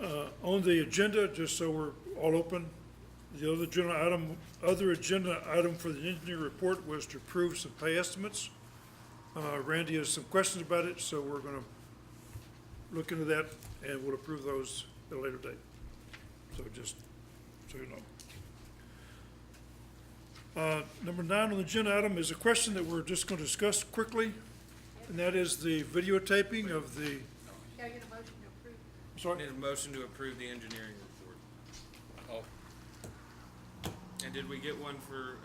On the agenda, just so we're all open, the other agenda item for the engineer report was to approve some pay estimates. Randy has some questions about it, so we're gonna look into that, and we'll approve those at a later date. So just so you know. Number 9 on the agenda item is a question that we're just gonna discuss quickly, and that is the videotaping of the, Can I get a motion to approve? sorry? Need a motion to approve the engineering report. Oh, And did we get one for,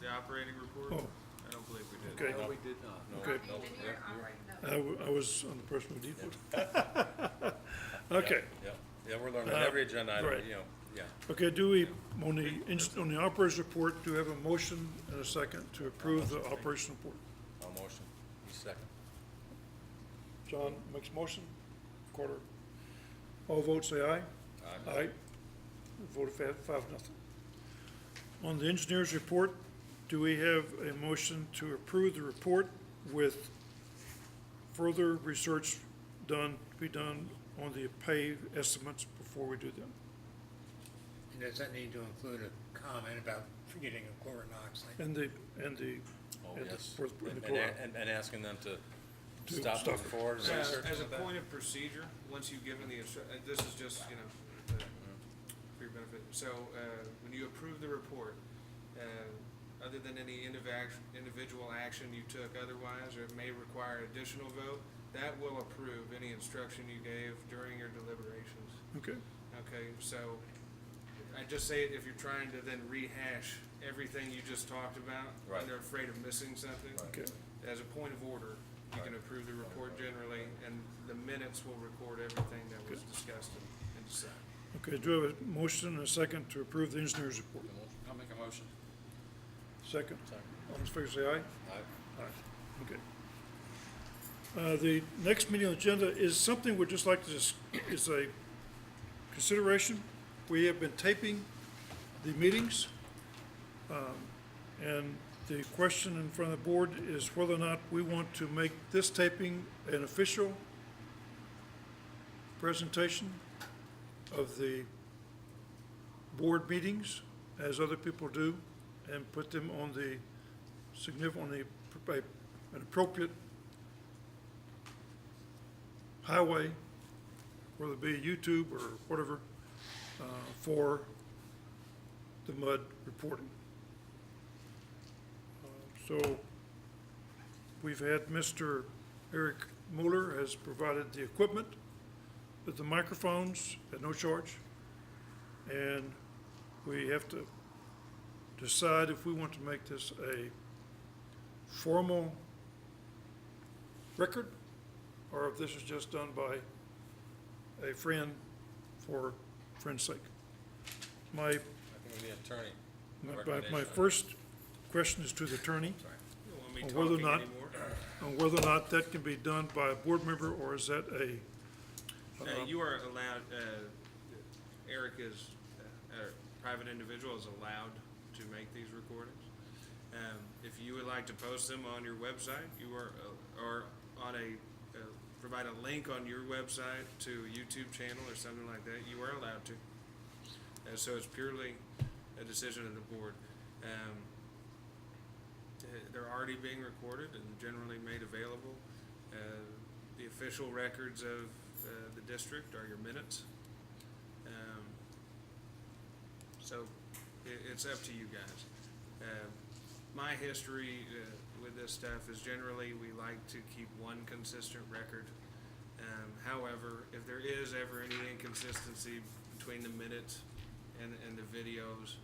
the operating report? Oh. I don't believe we did. Okay. no, we did not. No, Okay. no, Engineer, yeah, I'm you're- writing I notes. was on the personal default. Okay. Yeah, we're learning every agenda item, right. you know, yeah. Okay, do we, on the operations report, do we have a motion and a second to approve the operation report? I'll motion. You second. John makes motion, Carter. All votes say aye. Aye. Voted 5-0. On the engineer's report, do we have a motion to approve the report with further research to be done on the pay estimates before we do them? And does that need to include a comment about forgetting a chlorine oxide? And the, Oh, And the yes. fourth- and the And, chloride. and asking them to To stop stop moving it. forward and research. As a on that. point of procedure, once you've given the, this is just, you know, for your benefit. So, when you approve the report, other than any individual action you took otherwise, or it may require additional vote, that will approve any instruction you gave during your deliberations. okay, Okay, so I just say it if you're trying to then rehash everything you just talked about, Right. and they're afraid of missing something. okay. As a point of order, you can approve the report generally, and the minutes will record everything that was discussed and decided. Okay, do we have a motion and a second to approve the engineer's report? I'll make a motion. Second? Second. All in favor say aye. Aye. Okay. The next meeting on the agenda is something we'd just like to, is a consideration. We have been taping the meetings, and the question in front of the board is whether or not we want to make this taping an official presentation of the board meetings, as other people do, and put them on the an appropriate highway, whether it be YouTube or whatever, for the mud reporting. So we've had Mr. Eric Mueller has provided the equipment with the microphones at no charge. And we have to decide if we want to make this a formal record, or if this is just done by a friend for friend's sake. My, I think we need an attorney. my Recommendation. first question is to the attorney, You don't want me Or whether or talking not- anymore? on whether or not that can be done by a board member, or is that a, You are allowed, Eric is, a private individual is allowed to make these recordings. If you would like to post them on your website, you are, or on provide a link on your website to a YouTube channel or something like that, you are allowed to. So it's purely a decision of the board. They're already being recorded and generally made available. The official records of the district are your minutes. So it's up to you guys. My history with this stuff is generally we like to keep one consistent record. However, if there is ever any inconsistency between the minutes and the videos,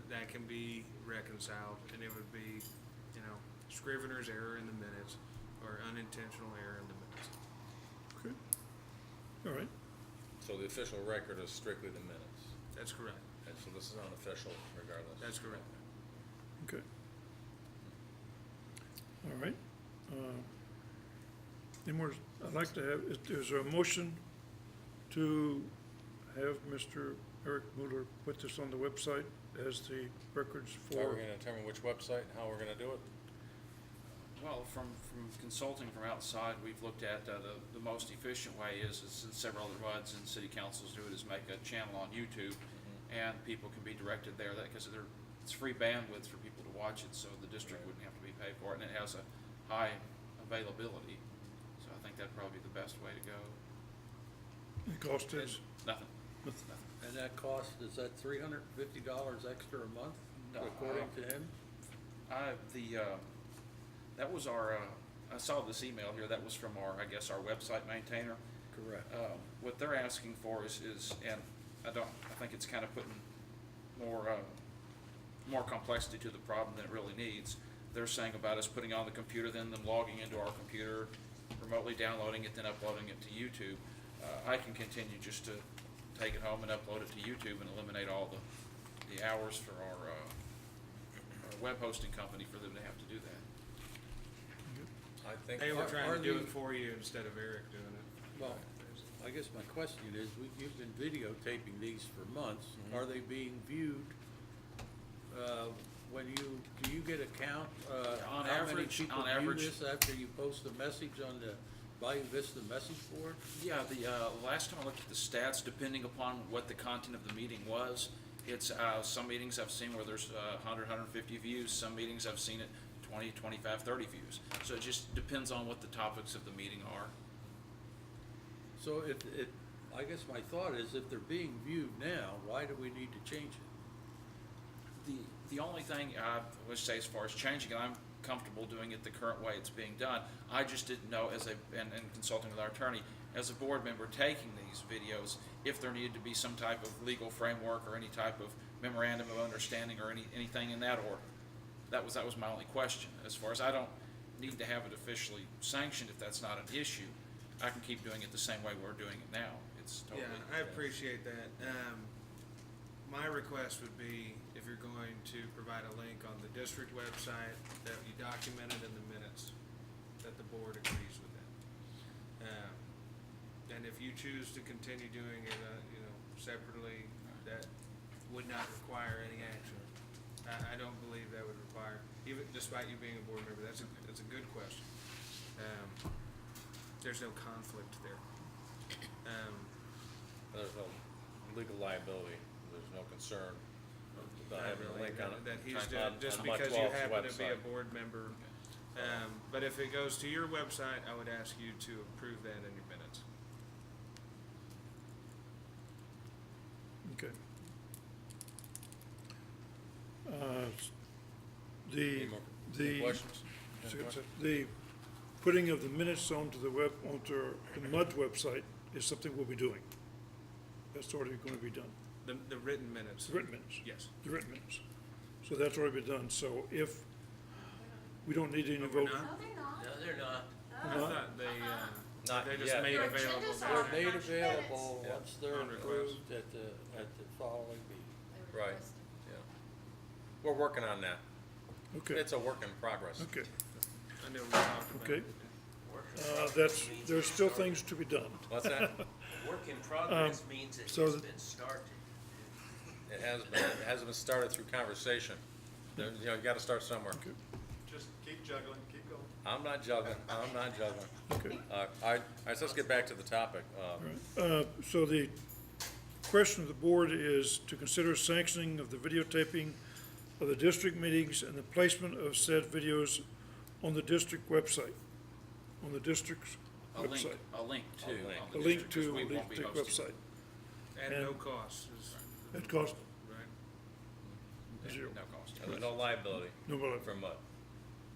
that can be reconciled, and it would be, you know, scrivener's error in the minutes or unintentional error in the minutes. okay, all right, So the official record is strictly the minutes. That's correct. And so this is unofficial regardless. That's correct. okay. All right. Any more, I'd like to have, is there a motion to have Mr. Eric Mueller put this on the website as the records How are for, we gonna determine which website and how we're gonna do it? Well, from consulting from outside, we've looked at, the most efficient way is and several other MUDs and city councils do it, is make a channel on YouTube, and people can be directed there, because it's free bandwidth for people to watch it, so the district wouldn't have to be paid for it, and it has a high availability. So I think that'd probably be the best way to go. The cost is, Nothing. And that cost, is that $350 extra a month, No, according to him? That was our, I saw this email here, that was from our, I guess, our website maintainer. Correct. What they're asking for is, and I think it's kind of putting more complexity to the problem than it really needs. They're saying about us putting on the computer, then them logging into our computer, remotely downloading it, then uploading it to YouTube. I can continue just to take it home and upload it to YouTube and eliminate all the hours for our web hosting company for them to have to do that. I think, They were Are- trying are to do the- it for you instead of Eric doing it. Well, I guess my question is, you've been videotaping these for months. Are they being viewed, do you get a count? On how many average- people on view average- this after you post a message on the Bayou Vista message board? Yeah, the last time I looked at the stats, depending upon what the content of the meeting was, it's, some meetings I've seen where there's 100, 150 views, some meetings I've seen it 20, 25, 30 views. So it just depends on what the topics of the meeting are. So I guess my thought is, if they're being viewed now, why do we need to change it? The only thing I would say as far as changing it, I'm comfortable doing it the current way it's being done. I just didn't know, and consulting with our attorney, as a board member taking these videos, if there needed to be some type of legal framework or any type of memorandum of understanding or anything in that order. That was my only question. As far as I don't need to have it officially sanctioned if that's not an issue. I can keep doing it the same way we're doing it now. It's totally. Yeah, I appreciate that. My request would be, if you're going to provide a link on the district website, that you document it in the minutes, that the board agrees with that. And if you choose to continue doing it, separately, that would not require any action. I don't believe that would require, even despite you being a board member, that's a good question. There's no conflict there. there's no legal liability, there's no concern about Not having a really, link on it. that he's on- just on my because you 12th happen to be a website. board member. But if it goes to your website, I would ask you to approve that in your minutes. okay. Any more questions? The putting of the minutes onto the MUD's website is something we'll be doing. That's already going to be done. The written minutes. The written minutes. Yes. The written minutes. So that's already been done. So if we don't need any But we're vote. not? No, they're not. No, they're not. I thought Not they just yet. made Your available. agendas that. are- They're made Nice available minutes. once they're On request. approved at the following meeting. They were Right. requested. Yeah. We're working on that. Okay, It's a work in progress. okay, I know we talked about okay. it. There's still things to be done. What's that? Work in progress means it so has the- been started. It has been, it hasn't been started through conversation. You gotta start somewhere. Okay, Just keep juggling, keep going. I'm not juggling, I'm not juggling. okay. All right, so let's get back to the topic. All right. So the question of the board is to consider sanctioning of the videotaping of the district meetings and the placement of said videos on the district website, on the district's A link website. to. A on link. the A district, link 'cause to we the won't be district hosting website. At And- no cost, is, It costs right? zero, No cost. And there's no liability no matter. for MUD.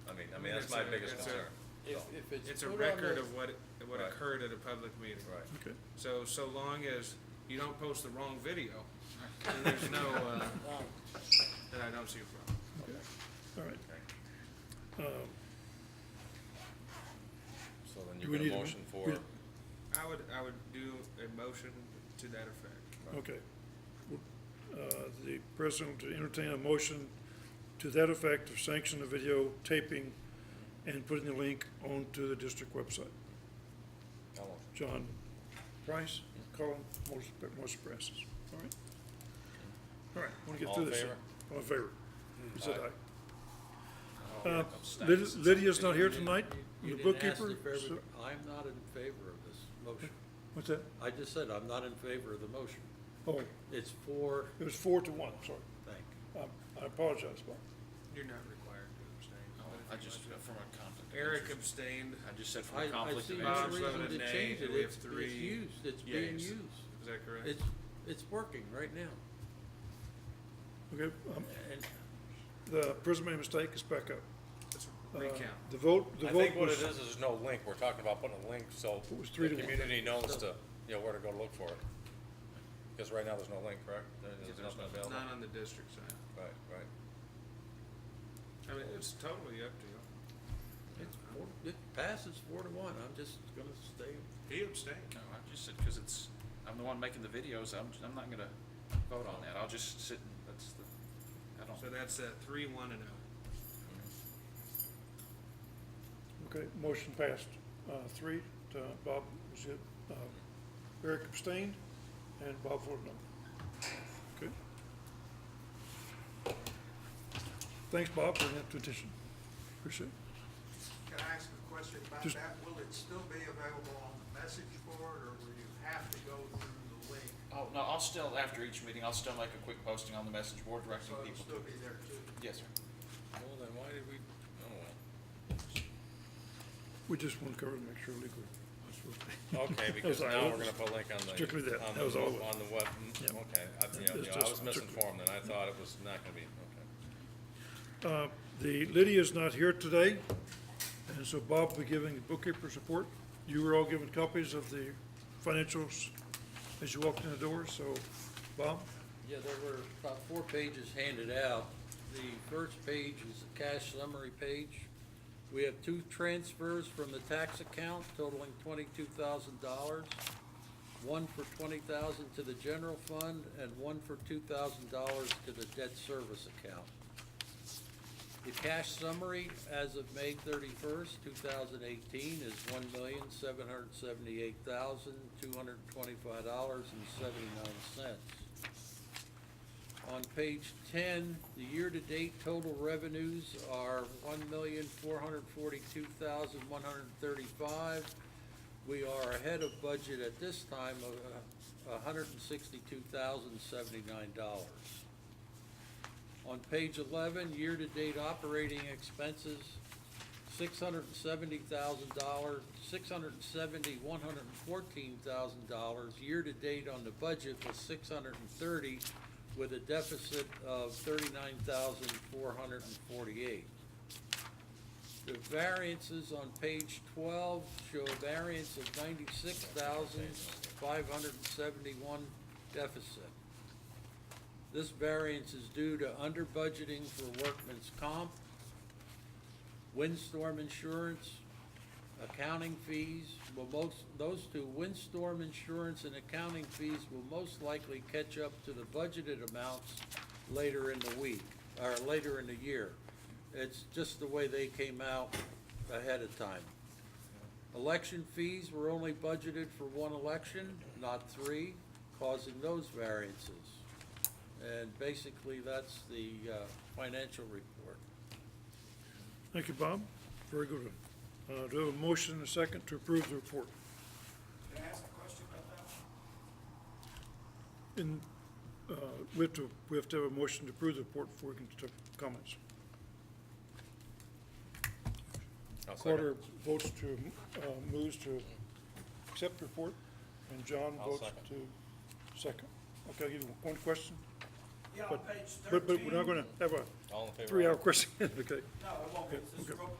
I mean, that's It's my a- biggest it's a- concern. If It's a put on record the- of what Right. occurred at a public meeting. Right. Okay, So long as you don't post the wrong video, then there's no, then I don't see a problem. all right. So then Do you we get need a a- motion for, we- I would do a motion to that effect. Okay. The president to entertain a motion to that effect of sanction the video taping and putting the link onto the district website. I'll motion. John Price, Colin, motion passes. All right? All right, want to get All through in this. favor? All in favor? You said Aye. aye. Lydia's not here tonight, You the didn't ask bookkeeper. if everybody- so- I'm not in favor of this motion. What's that? I just said I'm not in favor of the motion. Oh, It's for, it was 4-1, sorry. thank. I apologize, Bob. You're not required to abstain. Oh, but I if you just, want to. from a conflict of Eric interest. abstained. I just said from I a conflict see of no Bob's interest. reason voted to nay, change it. and we have It's three used, it's being yays. used. Is that correct? It's working right now. Okay, And the Prism mistake is back up. Let's Uh, recount. The vote I think what was, it is there's no link. We're talking about putting a link so It was the 3-1. community knows to, you know, where to go look for it. Because right now there's no link, correct? There's nothing available. Not on the district side. Right, right. I mean, it's totally up to you. it passes 4-1. I'm just gonna stay. He abstained. No, I just said, because it's, I'm the one making the videos, I'm not gonna vote on that. I'll just sit and, that's the, I don't. So that's 3-1 and 0. okay, motion passed. 3 to Bob, was it? Eric abstained, and Bob voted no. Okay. Thanks, Bob, for that petition. Appreciate it. Can I ask a question about Just- that? Will it still be available on the message board, or will you have to go through the link? Oh, no, I'll still, after each meeting, I'll still make a quick posting on the message board directing So it'll people still to. be there too? Yes, sir. Well, then why did we, oh, well. We just want to cover to make sure legal. Okay, because all. now we're gonna put a link on the. Strictly that. On That was the, all. on the web, Yeah. okay, It's I just was strictly- misinformed, and I thought it was not gonna be, okay. The Lydia's not here today, and so Bob will be giving the bookkeeper's report. You were all given copies of the financials as you walked in the door, so, Bob? Yeah, there were about 4 pages handed out. The first page is a cash summary page. We have 2 transfers from the tax account totaling $22,000. One for $20,000 to the general fund and one for $2,000 to the debt service account. The cash summary as of May 31st, 2018 is $1,778,225.79. On page 10, the year-to-date total revenues are $1,442,135. We are ahead of budget at this time of $162,079. On page 11, year-to-date operating expenses, $114,000. Year-to-date on the budget was $630,000 with a deficit of $39,448. The variances on page 12 show a variance of $96,571 deficit. This variance is due to under budgeting for workman's comp, windstorm insurance, accounting fees. Those two, windstorm insurance and accounting fees, will most likely catch up to the budgeted amounts later in the week, or later in the year. It's just the way they came out ahead of time. Election fees were only budgeted for 1 election, not 3, causing those variances. And basically, that's the financial report. Thank you, Bob. Very good. Do I have a motion and a second to approve the report? Can I ask a question about that? In, we have to have a motion to approve the report before we can take comments. I'll second. Carter votes to, moves to accept the report, and John I'll votes second. to second. Okay, I'll give you one question, Yeah, on but, page but we're not gonna have a All in favor? 3-hour question, okay? No, it won't be. Okay, This is okay. real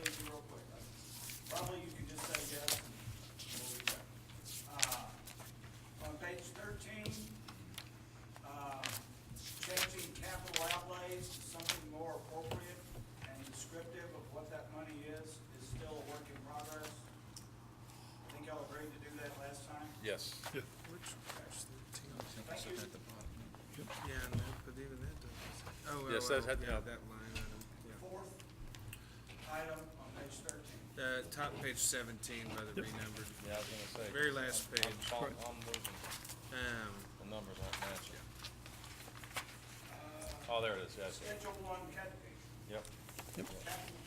easy, real quick. Probably you can just say yes, and we'll be back. On page 13, changing capital outlays to something more appropriate and descriptive of what that money is still a work in progress. I think y'all agreed to do that last time. Yes. Yeah. Thank you. Yeah, no, but even that doesn't. Oh, Yes, well, that had- yeah, yeah. that line item, yeah. Fourth item on page 13. Top page 17 by the renumbered. Yeah, I was gonna say. Very last page. I'm losing, the numbers aren't matching. Oh, there it is, yes, Schedule 1 catch. yep. capital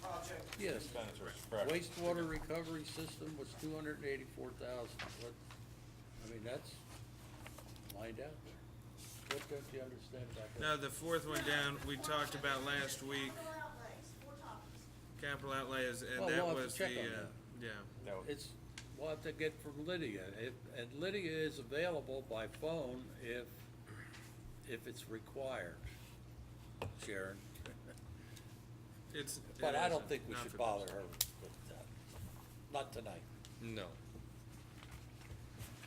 project. Yes, Expenditures, correct. wastewater recovery system was 284,000. What, I mean, that's lined out there. What don't you understand about that? No, the fourth one down, we talked about last week, capital outlays, and Well, that we'll have to was check the, on that. yeah. That was- It's, we'll have to get from Lydia, and Lydia is available by phone if it's required, Sharon. It's. But it I don't isn't, think we not should for bother this. her with that. Not tonight. No.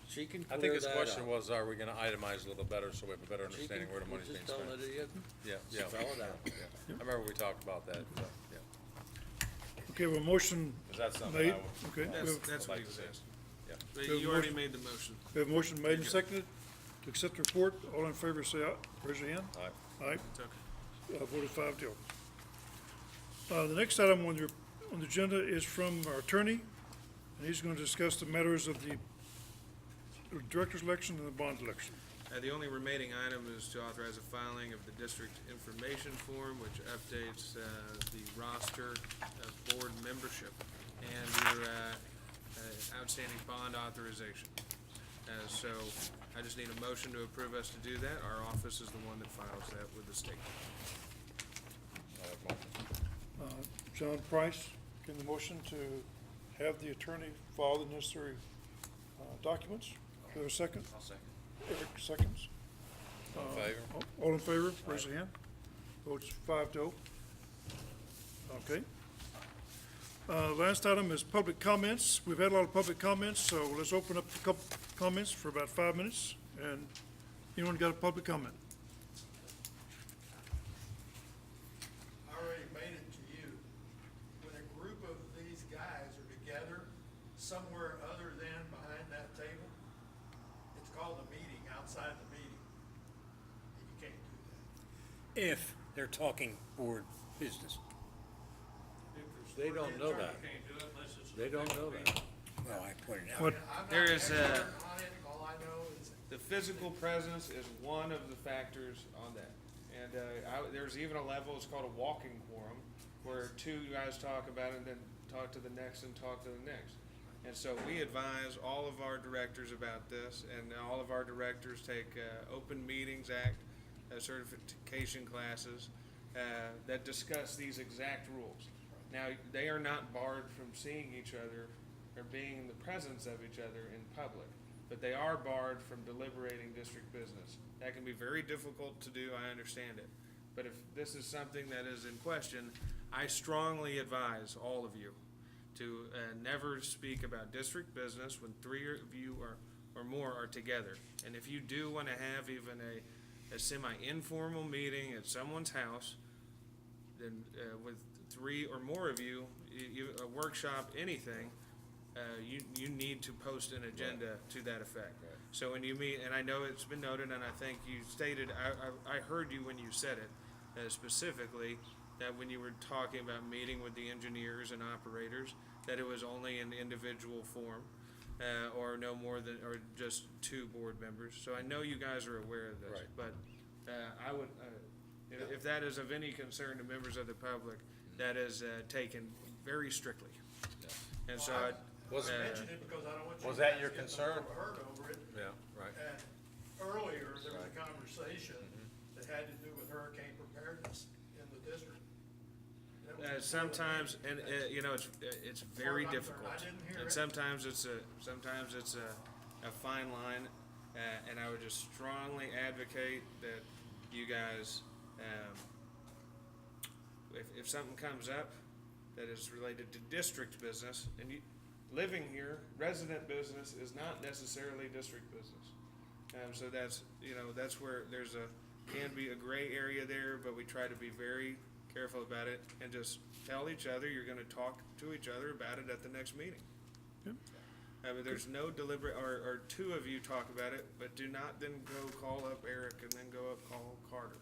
She can I think clear his that question up. was, are we gonna itemize a little better so we have a better She understanding can- where the we'll money's being just tell spent? Lydia, Yeah, spell it out. yeah. I remember we talked about that, so, yeah. Okay, we have a motion Is that something made, I would? okay, we That's, have, that's what like he to was see. asking. Yeah. But We have you already motion. made the motion. we have a motion made and Good. seconded to accept the report. All in favor, say aye. Raise your hand. All right. Aye. It's okay. Voted 5-0. The next item on the agenda is from our attorney, and he's going to discuss the matters of the director's election and the bond election. The only remaining item is to authorize a filing of the district information form, which updates the roster of board membership and your outstanding bond authorization. So I just need a motion to approve us to do that. Our office is the one that files that with the state. John Price, can the motion to have the attorney file the necessary documents? Do we have a second? I'll second. Eric seconds. All in favor? All in favor, raise your hand. Votes 5-0. Okay. Last item is public comments. We've had a lot of public comments, so let's open up a couple comments for about 5 minutes. And anyone got a public comment? I already made it to you. When a group of these guys are together somewhere other than behind that table, it's called a meeting, outside the meeting. And you can't do that. If they're talking board business. They don't know that. They don't know that. Well, I pointed out. What, I'm not There an is, expert on it, all I know is The physical presence is one of the factors on that. And there's even a level, it's called a walking quorum, where two guys talk about it and then talk to the next and talk to the next. And so we advise all of our directors about this, and all of our directors take Open Meetings Act certification classes that discuss these exact rules. Now, they are not barred from seeing each other or being in the presence of each other in public, but they are barred from deliberating district business. That can be very difficult to do, I understand it. But if this is something that is in question, I strongly advise all of you to never speak about district business when three of you or more are together. And if you do want to have even a semi-informal meeting at someone's house, then with three or more of you, a workshop, anything, you need to post an agenda to that effect. So when you meet, and I know it's been noted, and I think you stated, I heard you when you said it specifically, that when you were talking about meeting with the engineers and operators, that it was only in individual form, or no more than, or just two board members. So I know you guys are aware of this, Right. but I would, if that is of any concern to members of the public, that is taken very strictly. And so I. Was I mentioned it because I don't want you Was guys that your getting concern? overheard over it. Yeah, right. And earlier, there was a conversation that had to do with hurricane preparedness in the district. That was before the Sometimes, meeting. and you know, it's very I'm concerned, difficult. I didn't hear And it. sometimes it's a fine line, and I would just strongly advocate that you guys, if something comes up that is related to district business, and you, living here, resident business is not necessarily district business. So that's, that's where can be a gray area there, but we try to be very careful about it and just tell each other, you're gonna talk to each other about it at the next meeting. Yep. But there's no deliberate, or two of you talk about it, but do not then go call up Eric and then go up call Carter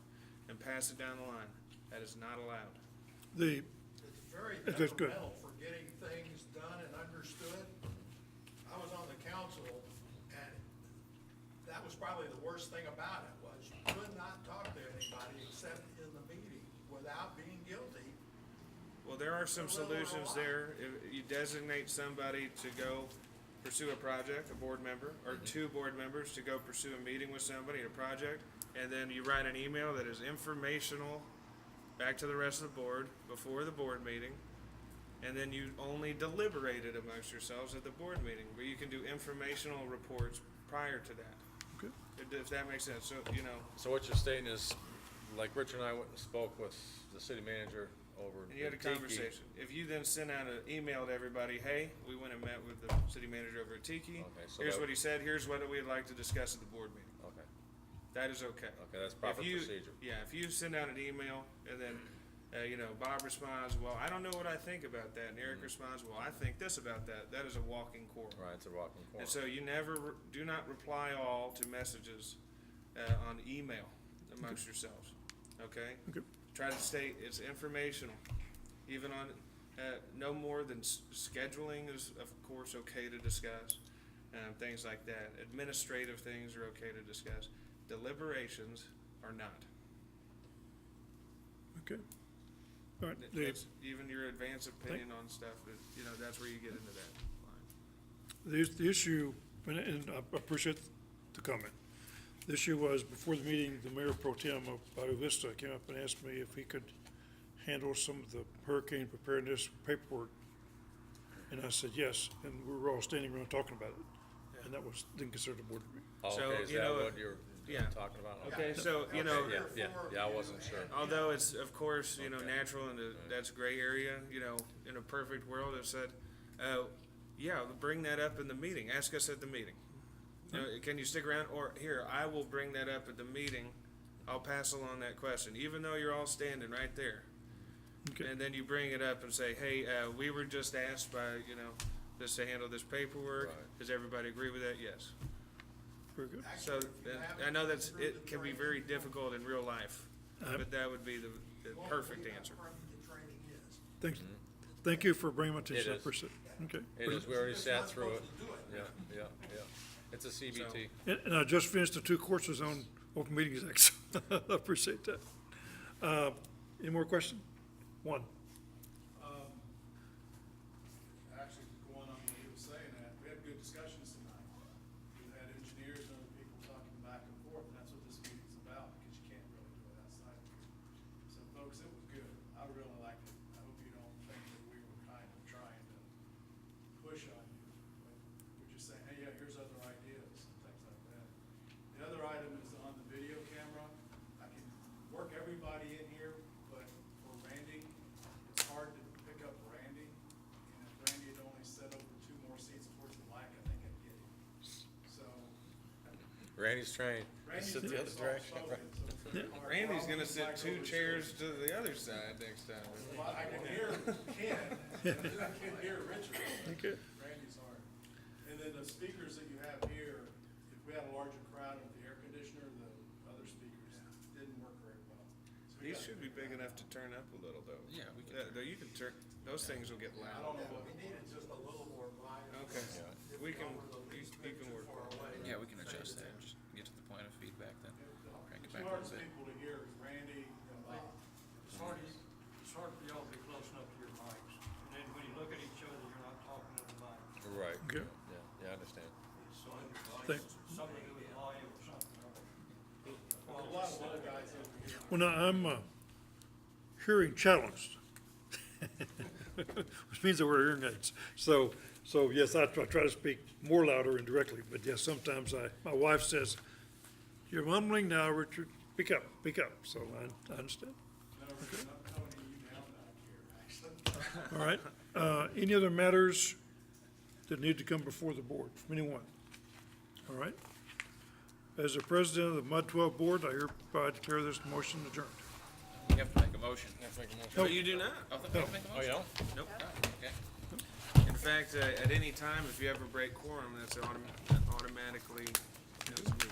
and pass it down the line. That is not allowed. the, It's very That's good. detrimental for getting things done and understood. I was on the council, and that was probably the worst thing about it, was you could not talk to anybody except in the meeting without being guilty Well, there are some solutions there. If you designate somebody to go pursue a project, a board member, or two board members to go pursue a meeting with somebody, a project, and then you write an email that is informational back to the rest of the board before the board meeting, and then you only deliberate it amongst yourselves at the board meeting, where you can do informational reports prior to that. Okay. If that makes sense, so, you know, So what you're stating is, like Richard and I went and spoke with the city manager over and you had a in Tiki. conversation. If you then send out an email to everybody, hey, we went and met with the city manager over at Tiki. Okay, so Here's that- what he said, here's what we'd like to discuss at the board meeting. Okay, That is okay. okay, that's proper If you- procedure. Yeah, if you send out an email and then, Bob responds, well, I don't know what I think about that, and Eric responds, well, I think this about that, that is a walking core. Right, it's a rocking corner. And so you never, do not reply all to messages, on email amongst yourselves, okay? Okay. Try to state it's informational, even on, no more than scheduling is, of course, okay to discuss, things like that. Administrative things are okay to discuss. Deliberations are not. Okay. All right, That's even your advance opinion on stuff, that's where you get into that line. the issue, and I appreciate the comment. The issue was, before the meeting, the mayor pro tem of Bayou Vista came up and asked me if he could handle some of the hurricane preparedness paperwork. And I said yes, and we were all standing around talking about it. And that was, didn't consider the board meeting. Oh, So, okay, is you that know, what you're yeah. talking about? Okay, so, Okay, yeah, I wasn't sure. although it's, of course, Okay. natural and that's gray area, in a perfect world, it said, yeah, bring that up in the meeting, ask us at the meeting. Can you stick around, or here, I will bring that up at the meeting, I'll pass along that question, even though you're all standing right there. Okay. And then you bring it up and say, hey, we were just asked by, this to handle this paperwork, Right. does everybody agree with that? Yes. Very good. So, I know that's, it can be very difficult in real life, but that would be the perfect answer. Thanks. Thank you for bringing my attention. I is. appreciate it. Okay. It is, we already sat through it. Yeah. It's a CBT. And I just finished the 2 courses on open meetings act, so I appreciate that. Any more questions? One. Actually, going on what he was saying, that we had good discussions tonight. We had engineers and other people talking back and forth, and that's what this meeting's about, because you can't really do it outside of here. So folks, it was good. I really liked it. I hope you don't think that we were kind of trying to push on you. But we're just saying, hey, yeah, here's other ideas and things like that. The other item is on the video camera. I can work everybody in here, but for Randy, it's hard to pick up Randy. And if Randy had only set over 2 more seats towards the mic, I think I'd get him. So. Randy's trained. Randy's Sit the very other direction. soft-spoken, so it's very hard. Randy's gonna Problems sit like 2 over chairs here. to the other side next time. Well, I can hear Ken, and I can hear Richard. Okay. Randy's hard. And then the speakers that you have here, if we had a larger crowd with the air conditioner, the other speakers didn't work very well. So we These got- should be big enough to turn up a little though. Yeah, we can Though you can turn, those things will get I loud. don't know what. Okay, we can, you can work on it. Yeah, we can adjust that, just get to the point of feedback then, crank it The back a hardest little bit. people to hear is Randy and Bob. It's hard for y'all to be close enough to your mics, and then when you look at each other, you're not talking to the mic. Right. Okay. Yeah, I understand. So it's Thank- something to do with volume or something. A lot of little guys over here. Well, now, I'm hearing challenged, which means that we're hearing aids. So yes, I try to speak more louder and directly, but yes, sometimes my wife says, "You're mumbling now, Richard. Speak up, speak up." So I understand. No, we're not toning you down back here, actually. All right. Any other matters that need to come before the board from anyone? All right. As the president of the MUD 12 board, I hereby declare this motion adjourned. You have to make a motion. But you do not. Oh, you have to make a Oh, motion? you don't? Nope. Okay. In fact, at any time, if you ever break quorum, that's automatically, it's me.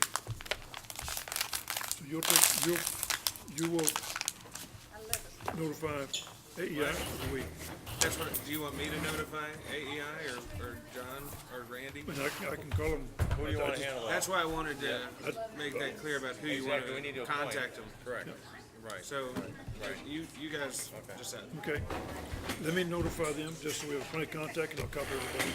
So you will notify AEI for the week. That's what, do you want me to notify AEI or John or Randy? And I can call them. Who do you wanna handle that? That's why I wanted to make that clear about who you want Exactly, we need to to appoint. contact them. Correct. Right. So You guys Okay. just said. Okay. Let me notify them, just so we have plenty of contact, and I'll copy everybody.